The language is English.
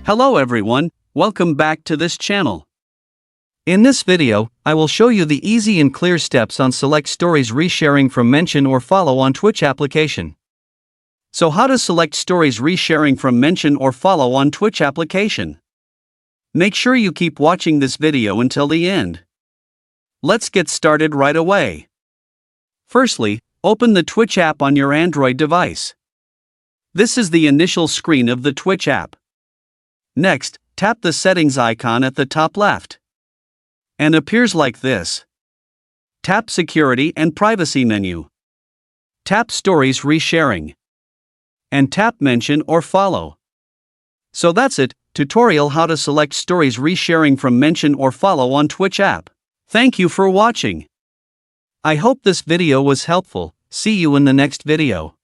Hello everyone, welcome back to this channel. In this video, I will show you the easy and clear steps on select stories resharing from mention or follow on Twitch application. So how to select stories resharing from mention or follow on Twitch application? Make sure you keep watching this video until the end. Let's get started right away. Firstly, open the Twitch app on your Android device. This is the initial screen of the Twitch app. Next, tap the settings icon at the top left. And appears like this. Tap Security and Privacy menu. Tap Stories Resharing. And tap Mention or Follow. So that's it, tutorial how to select stories resharing from mention or follow on Twitch app. Thank you for watching. I hope this video was helpful. See you in the next video.